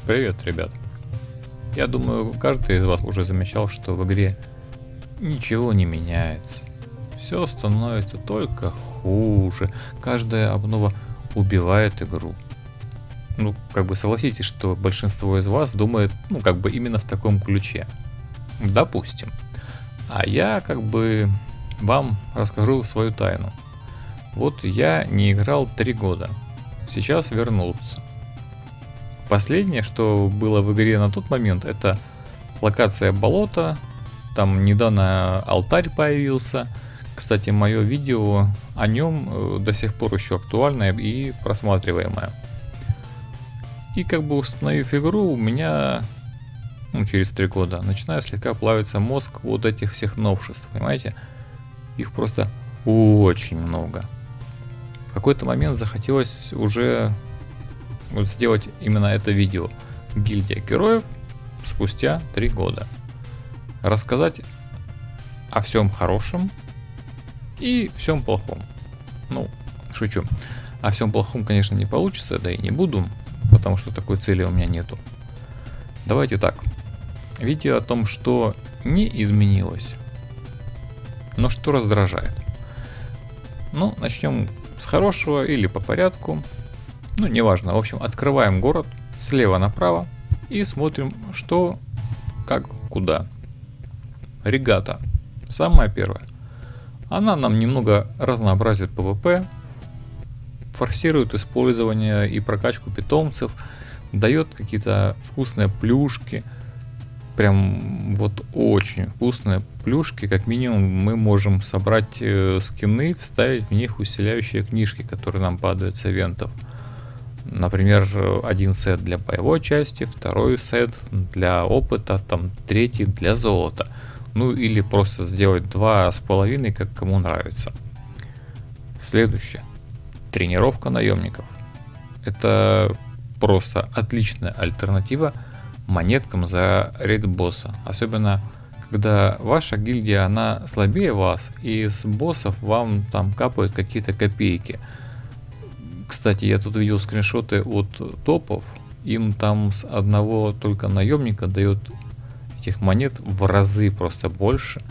Привет, ребят. Я думаю, каждый из вас уже замечал, что в игре ничего не меняется. Все становится только хуже. Каждая обнова убивает игру. Ну, согласитесь, что большинство из вас думает, именно в таком ключе. Допустим. А я вам расскажу свою тайну. Вот я не играл 3 года. Сейчас вернулся. Последнее, что было в игре на тот момент, это локация болота. Там недавно алтарь появился. Кстати, мое видео о нем до сих пор еще актуальное и просматриваемое. И установив игру, у меня через 3 года начинает слегка плавиться мозг вот этих всех новшеств, понимаете? Их просто очень много. В какой-то момент захотелось уже сделать именно это видео. Гильдия героев спустя 3 года. Рассказать о всем хорошем и всем плохом. Шучу. О всем плохом, конечно, не получится, да и не буду, потому что такой цели у меня нету. Давайте так. Видео о том, что не изменилось, но что раздражает. Начнем с хорошего или по порядку. Неважно. В общем, открываем город слева направо и смотрим, что, как, куда. Регата. Самая первая. Она нам немного разнообразит PvP, форсирует использование и прокачку питомцев, дает какие-то вкусные плюшки. Прям вот очень вкусные плюшки. Как минимум мы можем собрать скины, вставить в них усиляющие книжки, которые нам падают с ивентов. Например, один сет для боевой части, второй сет для опыта, третий для золота. Или просто сделать 2,5, как кому нравится. Следующее. Тренировка наемников. Это просто отличная альтернатива монеткам за рейд босса. Особенно, когда ваша гильдия, она слабее вас, и с боссов вам капают какие-то копейки. Кстати, я тут видел скриншоты от топов. Им с одного только наемника дает этих монет в разы просто больше,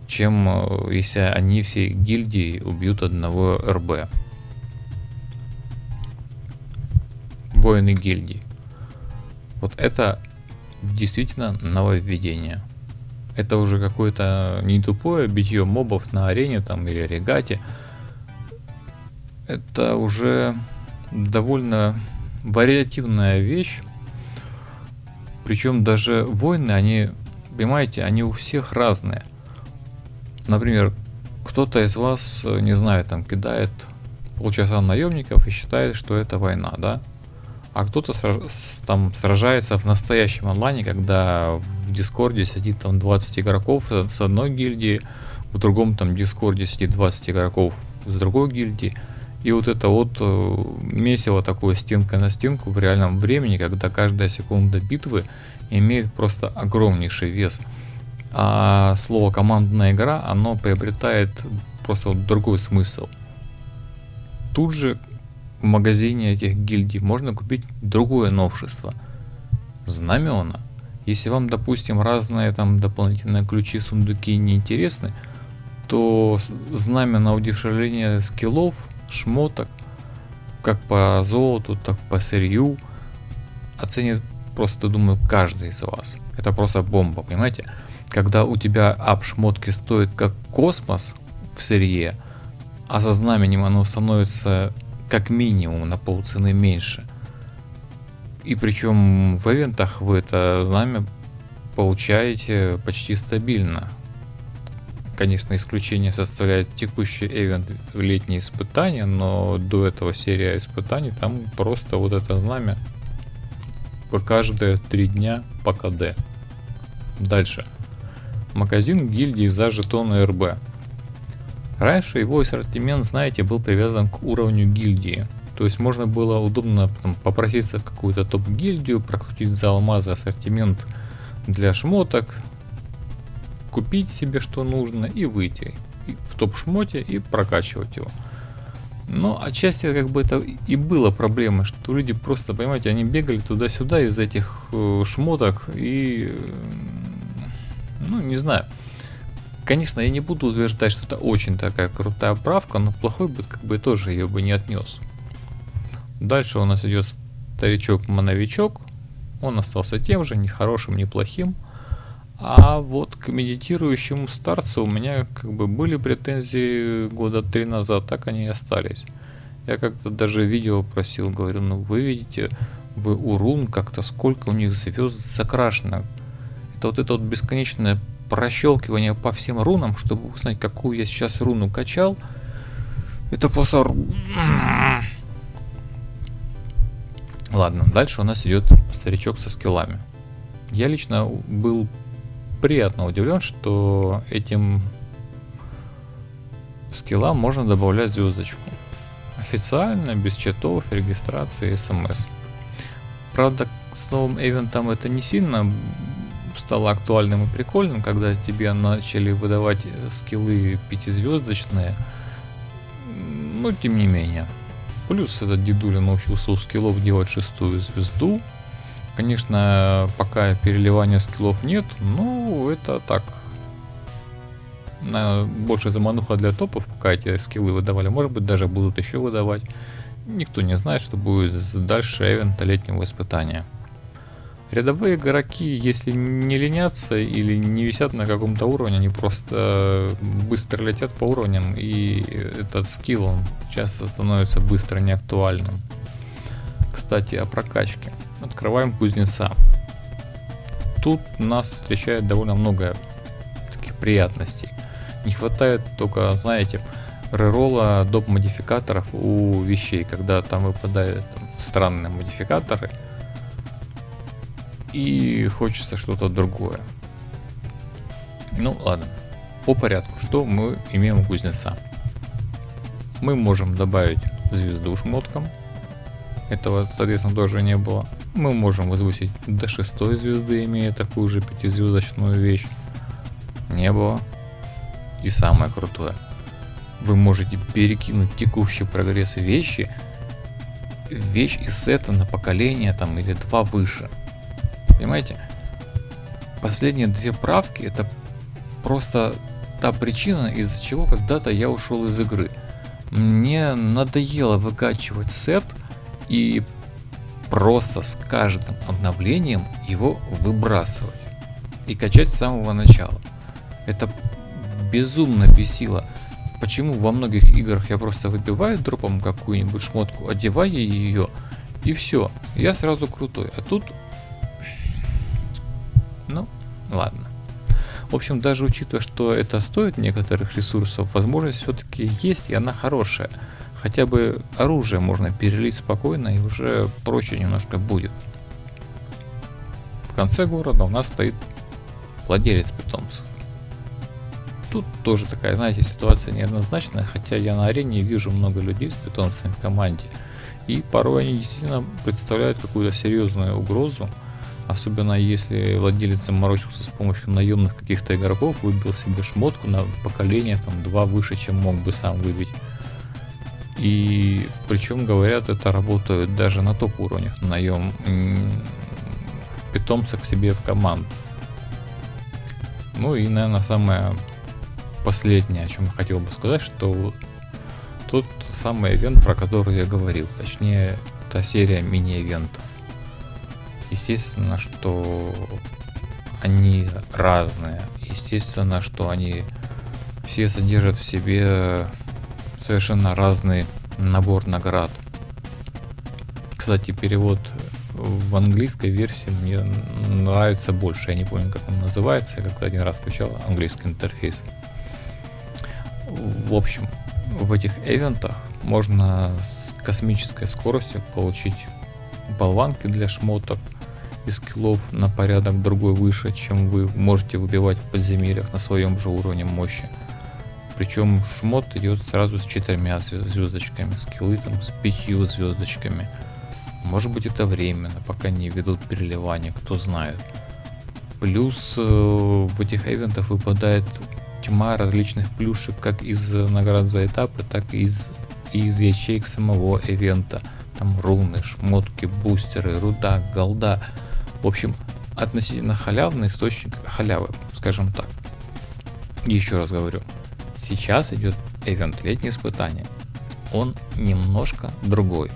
чем если они всей гильдии убьют одного РБ. Воины гильдии. Вот это действительно нововведение. Это уже какое-то не тупое битье мобов на арене или регате. Это уже довольно вариативная вещь. Причем даже войны, они, понимаете, они у всех разные. Например, кто-то из вас, не знаю, кидает полчаса наемников и считает, что это война, да? А кто-то сражается в настоящем онлайне, когда в Дискорде сидит 20 игроков с одной гильдии, в другом Дискорде сидит 20 игроков с другой гильдии. И вот это месиво такое стенка на стенку в реальном времени, когда каждая секунда битвы имеет просто огромнейший вес. А слово командная игра, оно приобретает просто другой смысл. Тут же в магазине этих гильдий можно купить другое новшество. Знамена. Если вам, допустим, разные дополнительные ключи, сундуки не интересны, то знамя на удешевление скиллов, шмоток, как по золоту, так по сырью, оценит просто, думаю, каждый из вас. Это просто бомба, понимаете? Когда у тебя ап шмотки стоит как космос в сырье, а со знаменем оно становится как минимум на полцены меньше. И причем в ивентах вы это знамя получаете почти стабильно. Конечно, исключение составляет текущий ивент в летние испытания, но до этого серия испытаний, там просто вот это знамя по каждые 3 дня по КД. Дальше. Магазин гильдии за жетоны РБ. Раньше его ассортимент, знаете, был привязан к уровню гильдии. То есть можно было удобно попроситься в какую-то топ-гильдию, прокрутить за алмазы ассортимент для шмоток, купить себе что нужно и выйти в топ-шмоте и прокачивать его. Но отчасти как бы это и было проблемой, что люди просто, понимаете, они бегали туда-сюда из этих шмоток и, ну, не знаю. Конечно, я не буду утверждать, что это очень такая крутая правка, но плохой бы как бы тоже ее бы не отнес. Дальше у нас идет старичок-мановичок. Он остался тем же, ни хорошим, ни плохим. А вот к медитирующему старцу у меня как бы были претензии года 3 назад, так они и остались. Я как-то даже видео просил, говорю, ну вы видите, вы у рун как-то сколько у них звезд закрашено. Это вот бесконечное прощелкивание по всем рунам, чтобы узнать, какую я сейчас руну качал. Это просто... Ладно, дальше у нас идет старичок со скиллами. Я лично был приятно удивлен, что этим скиллам можно добавлять звездочку. Официально, без чатов, регистрации, смс. Правда, с новым ивентом это не сильно стало актуальным и прикольным, когда тебе начали выдавать скиллы 5-звездочные. Но тем не менее. Плюс этот дедуля научился у скиллов делать 6-ю звезду. Конечно, пока переливания скиллов нет, но это так. Больше замануха для топов, пока эти скиллы выдавали. Может быть, даже будут еще выдавать. Никто не знает, что будет дальше эвента летнего испытания. Рядовые игроки, если не ленятся или не висят на каком-то уровне, они просто быстро летят по уровням, и этот скилл он часто становится быстро неактуальным. Кстати, о прокачке. Открываем кузнеца. Тут нас встречает довольно много таких приятностей. Не хватает только, знаете, реролла доп. Модификаторов у вещей, когда там выпадают странные модификаторы и хочется что-то другое. Ну ладно, по порядку. Что мы имеем у кузнеца? Мы можем добавить звезду шмоткам. Этого, соответственно, тоже не было. Мы можем возвысить до 6-й звезды, имея такую же 5-звездочную вещь. Не было. И самое крутое. Вы можете перекинуть текущий прогресс вещь из сета на поколение там или 2 выше. Понимаете? Последние 2 правки это просто та причина, из-за чего когда-то я ушел из игры. Мне надоело выкачивать сет и просто с каждым обновлением его выбрасывать и качать с самого начала. Это безумно бесило. Почему во многих играх я просто выбиваю дропом какую-нибудь шмотку, одеваю ее и все, я сразу крутой. А тут, ну ладно. В общем, даже учитывая, что это стоит некоторых ресурсов, возможность все-таки есть, и она хорошая. Хотя бы оружие можно перелить спокойно, и уже проще немножко будет. В конце города у нас стоит владелец питомцев. Тут тоже такая, знаете, ситуация неоднозначная, хотя я на арене вижу много людей с питомцами в команде. И порой они действительно представляют какую-то серьезную угрозу. Особенно если владелец заморочился с помощью наемных каких-то игроков, выбил себе шмотку на поколение там 2 выше, чем мог бы сам выбить. И причем, говорят, это работает даже на топ уровнях, наем питомца к себе в команду. Ну и, наверное, самое последнее, о чем я хотел бы сказать, что тот самый ивент, про который я говорил, точнее, это серия мини-ивентов. Естественно, что они разные. Естественно, что они все содержат в себе совершенно разный набор наград. Кстати, перевод в английской версии мне нравится больше. Я не помню, как он называется. Я как-то один раз включал английский интерфейс. В общем, в этих ивентах можно с космической скоростью получить болванки для шмоток и скиллов на порядок другой выше, чем вы можете выбивать в подземельях на своем же уровне мощи. Причем шмот идет сразу с 4 звездочками, скиллы там с 5 звездочками. Может быть, это временно, пока не ведут переливания, кто знает. Плюс в этих ивентах выпадает тьма различных плюшек, как из наград за этапы, так и из и из ячеек самого ивента. Там руны, шмотки, бустеры, руда, голда. В общем, относительно халявный источник халявы, скажем так. Еще раз говорю, сейчас идет ивент летние испытания. Он немножко другой.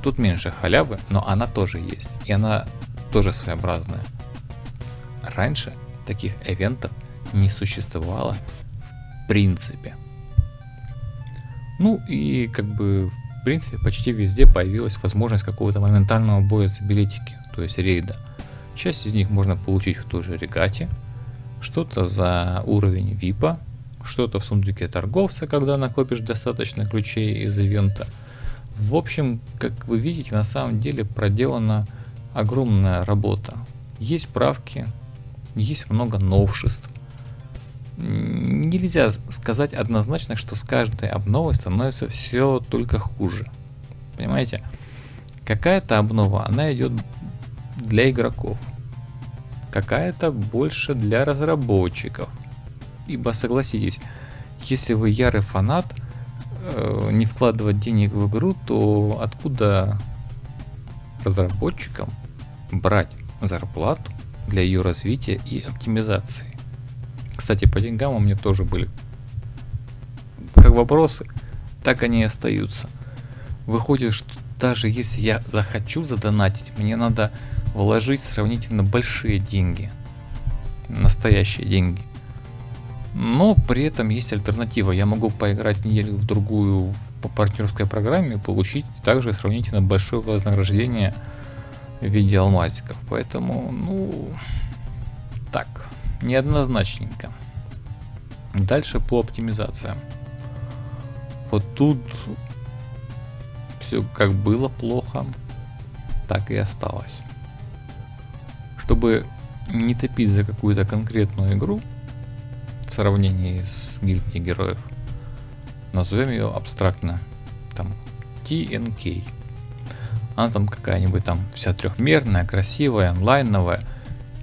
Тут меньше халявы, но она тоже есть. И она тоже своеобразная. Раньше таких ивентов не существовало в принципе. Ну и в принципе почти везде появилась возможность какого-то моментального боя за билетики, то есть рейда. Часть из них можно получить в той же регате, что-то за уровень випа, что-то в сундуке торговца, когда накопишь достаточно ключей из ивента. В общем, как вы видите, на самом деле проделана огромная работа. Есть правки, есть много новшеств. Нельзя сказать однозначно, что с каждой обновой становится все только хуже. Понимаете? Какая-то обнова, она идет для игроков. Какая-то больше для разработчиков. Ибо согласитесь, если вы ярый фанат, не вкладывать денег в игру, то откуда разработчикам брать зарплату для ее развития и оптимизации? Кстати, по деньгам у меня тоже были как вопросы, так они и остаются. Выходит, что даже если я захочу задонатить, мне надо вложить сравнительно большие деньги, настоящие деньги. Но при этом есть альтернатива. Я могу поиграть неделю в другую по партнерской программе и получить также сравнительно большое вознаграждение в виде алмазиков. Поэтому, так, неоднозначненько. Дальше по оптимизациям. Вот тут все как было плохо, так и осталось. Чтобы не топить за какую-то конкретную игру, в сравнении с гильдией героев, назовем ее абстрактно там TNK. Она там какая-нибудь там вся трехмерная, красивая, онлайновая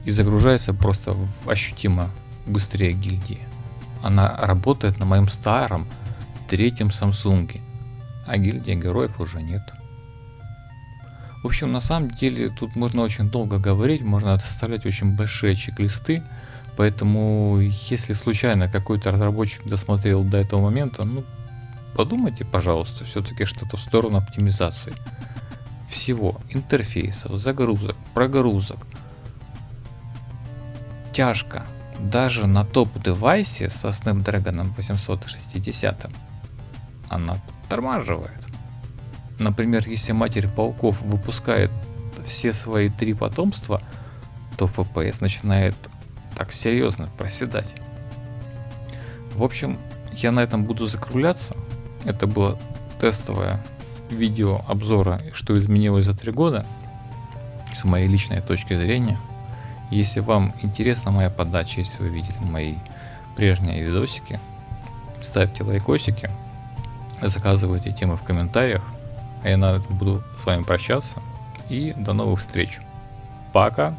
и загружается просто ощутимо быстрее гильдии. Она работает на моем старом третьем Самсунге, а гильдия героев уже нет. В общем, на самом деле тут можно очень долго говорить, можно составлять очень большие чек-листы. Поэтому, если случайно какой-то разработчик досмотрел до этого момента, подумайте, пожалуйста, все-таки что-то в сторону оптимизации всего, интерфейсов, загрузок, прогрузок. Тяжко. Даже на топ-девайсе со Snapdragon 860 она подтормаживает. Например, если Матерь Пауков выпускает все свои 3 потомства, то FPS начинает так серьезно проседать. В общем, я на этом буду закругляться. Это было тестовое видео обзора, что изменилось за 3 года с моей личной точки зрения. Если вам интересна моя подача, если вы видели мои прежние видосики, ставьте лайкосики, заказывайте темы в комментариях, а я на этом буду с вами прощаться и до новых встреч. Пока!